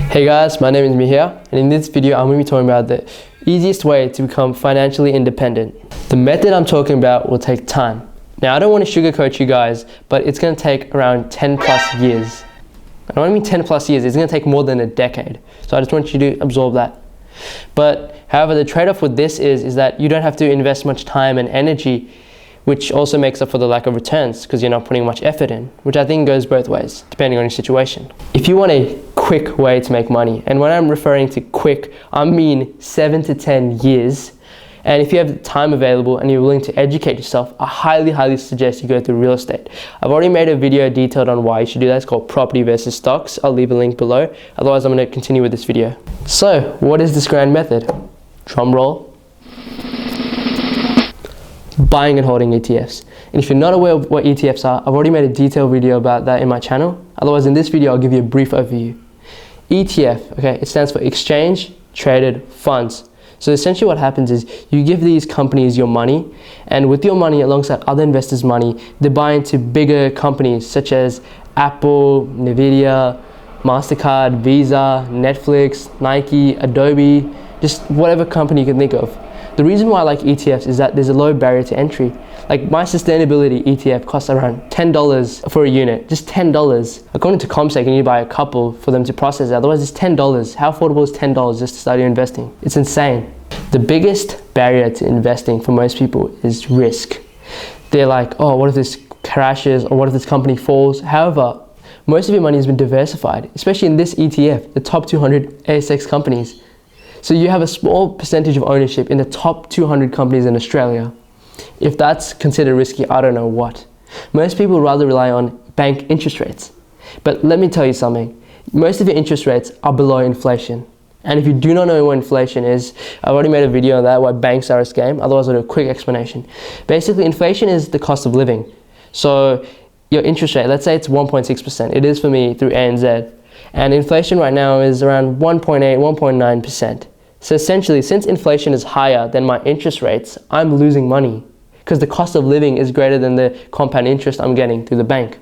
Hey guys, my name is Mihir, and in this video I'm going to be talking about the easiest way to become financially independent. The method I'm talking about will take time. Now I don't want to sugarcoat you guys, but it's going to take around 10 plus years. I don't mean 10 plus years, it's going to take more than a decade. So I just want you to absorb that. But however, the trade-off with this is that you don't have to invest much time and energy, which also makes up for the lack of returns because you're not putting much effort in, which I think goes both ways, depending on your situation. If you want a quick way to make money, and when I'm referring to quick, I mean 7 to 10 years, and if you have time available and you're willing to educate yourself, I highly suggest you go through real estate. I've already made a video detailed on why you should do that. It's called property versus stocks. I'll leave a link below. Otherwise, I'm going to continue with this video. So, what is this grand method? Drum roll. Buying and holding ETFs. And if you're not aware of what ETFs are, I've already made a detailed video about that in my channel. Otherwise, in this video, I'll give you a brief overview. ETF, okay, it stands for Exchange Traded Funds. So essentially what happens is you give these companies your money, and with your money alongside other investors' money, they buy into bigger companies such as Apple, Nvidia, MasterCard, Visa, Netflix, Nike, Adobe, just whatever company you can think of. The reason why I like ETFs is that there's a low barrier to entry. Like my sustainability ETF costs around $10 for a unit, just $10. According to CompSec, you need to buy a couple for them to process it. Otherwise, it's $10. How affordable is $10 just to start your investing? It's insane. The biggest barrier to investing for most people is risk. They're like, oh, what if this crashes, or what if this company falls? However, most of your money has been diversified, especially in this ETF, the top 200 ASX companies. So you have a small percentage of ownership in the top 200 companies in Australia. If that's considered risky, I don't know what. Most people rather rely on bank interest rates. But let me tell you something. Most of your interest rates are below inflation. And if you do not know what inflation is, I've already made a video on that, why banks are a scam. Otherwise, I'll do a quick explanation. Basically, inflation is the cost of living. So your interest rate, let's say it's 1.6%. It is for me through ANZ. And inflation right now is around 1.8, 1.9%. So essentially, since inflation is higher than my interest rates, I'm losing money because the cost of living is greater than the compound interest I'm getting through the bank.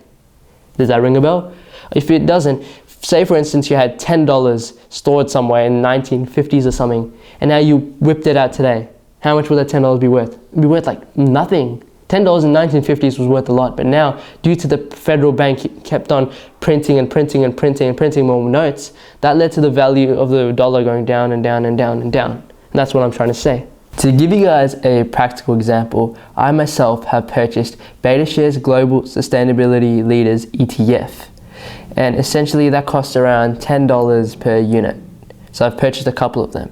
Does that ring a bell? If it doesn't, say for instance you had $10 stored somewhere in the 1950s or something, and now you whipped it out today. How much will that $10 be worth? It'd be worth like nothing. $10 in the 1950s was worth a lot, but now, due to the federal bank kept on printing more notes, that led to the value of the dollar going down and down and down and down. And that's what I'm trying to say. To give you guys a practical example, I myself have purchased BetaShares Global Sustainability Leaders ETF. And essentially that costs around $10 per unit. So I've purchased a couple of them.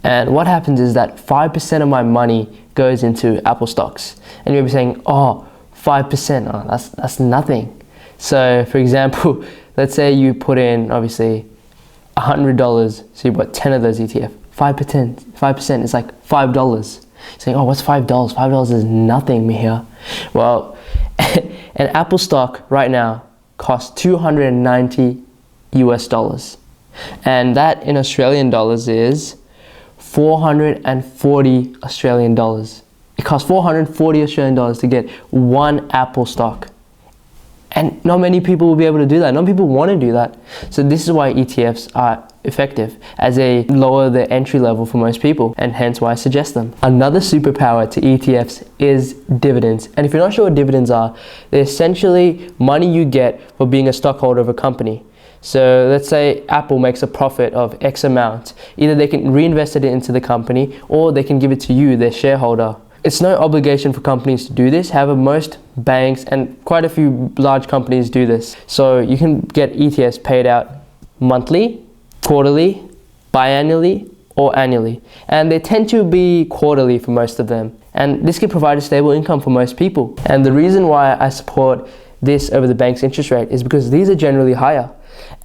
And what happens is that 5% of my money goes into Apple stocks. And you'll be saying, oh, 5%, oh, that's nothing. So for example, let's say you put in obviously $100, so you bought 10 of those ETF. 5% is like $5. You're saying, oh, what's $5? $5 is nothing, Mihir. Well, an Apple stock right now costs $290 US. And that in Australian dollars is 440 Australian dollars. It costs 440 Australian dollars to get one Apple stock. And not many people will be able to do that. Not many people want to do that. So this is why ETFs are effective, as they lower the entry level for most people, and hence why I suggest them. Another superpower to ETFs is dividends. And if you're not sure what dividends are, they're essentially money you get for being a stockholder of a company. So let's say Apple makes a profit of X amount. Either they can reinvest it into the company, or they can give it to you, their shareholder. It's no obligation for companies to do this. However, most banks and quite a few large companies do this. So you can get ETFs paid out monthly, quarterly, biannually, or annually. And they tend to be quarterly for most of them. And this can provide a stable income for most people. And the reason why I support this over the bank's interest rate is because these are generally higher.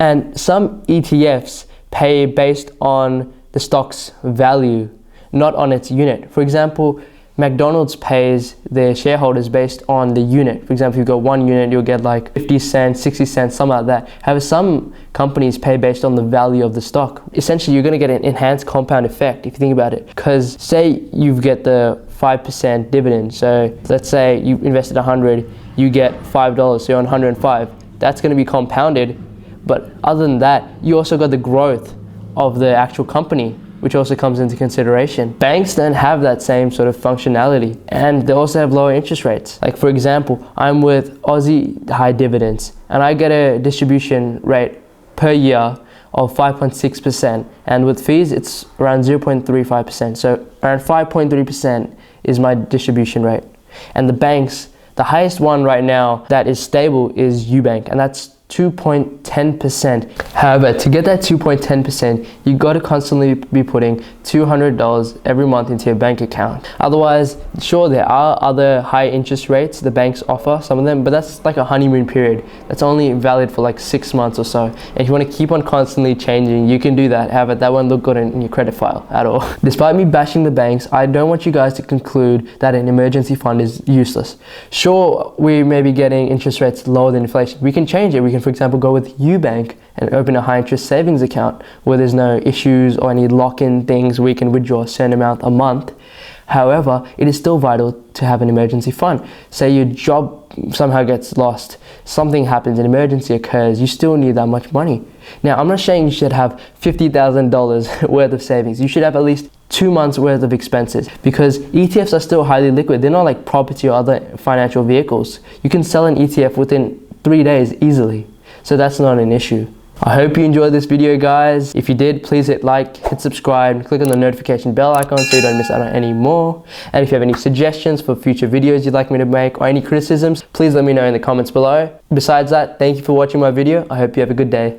And some ETFs pay based on the stock's value, not on its unit. For example, McDonald's pays their shareholders based on the unit. For example, if you've got one unit, you'll get like 50 cents, 60 cents, something like that. However, some companies pay based on the value of the stock. Essentially, you're going to get an enhanced compound effect if you think about it. Because say you get the 5% dividend. So let's say you invested 100, you get $5, so you're on 105. That's going to be compounded But other than that, you also got the growth of the actual company, which also comes into consideration. Banks don't have that same sort of functionality, and they also have lower interest rates. Like for example, I'm with Aussie High Dividends, and I get a distribution rate per year of 5.6%, and with fees it's around 0.35%. So around 5.3% is my distribution rate. And the banks, the highest one right now that is stable is UBank, and that's 2.10%. However, to get that 2.10%, you got to constantly be putting $200 every month into your bank account. Otherwise, sure, there are other high interest rates the banks offer, some of them, but that's like a honeymoon period. That's only valid for like 6 months or so. And if you want to keep on constantly changing, you can do that. However, that won't look good in your credit file at all. Despite me bashing the banks, I don't want you guys to conclude that an emergency fund is useless. Sure, we may be getting interest rates lower than inflation. We can change it. We can, for example, go with UBank and open a high interest savings account where there's no issues or any lock-in things where you can withdraw a certain amount a month. However, it is still vital to have an emergency fund. Say your job somehow gets lost, something happens, an emergency occurs, you still need that much money. Now, I'm not saying you should have $50,000 worth of savings. You should have at least 2 months worth of expenses, because ETFs are still highly liquid. They're not like property or other financial vehicles. You can sell an ETF within 3 days easily. So that's not an issue. I hope you enjoyed this video, guys. If you did, please hit like, hit subscribe, and click on the notification bell icon so you don't miss out on any more. And if you have any suggestions for future videos you'd like me to make or any criticisms, please let me know in the comments below. Besides that, thank you for watching my video. I hope you have a good day.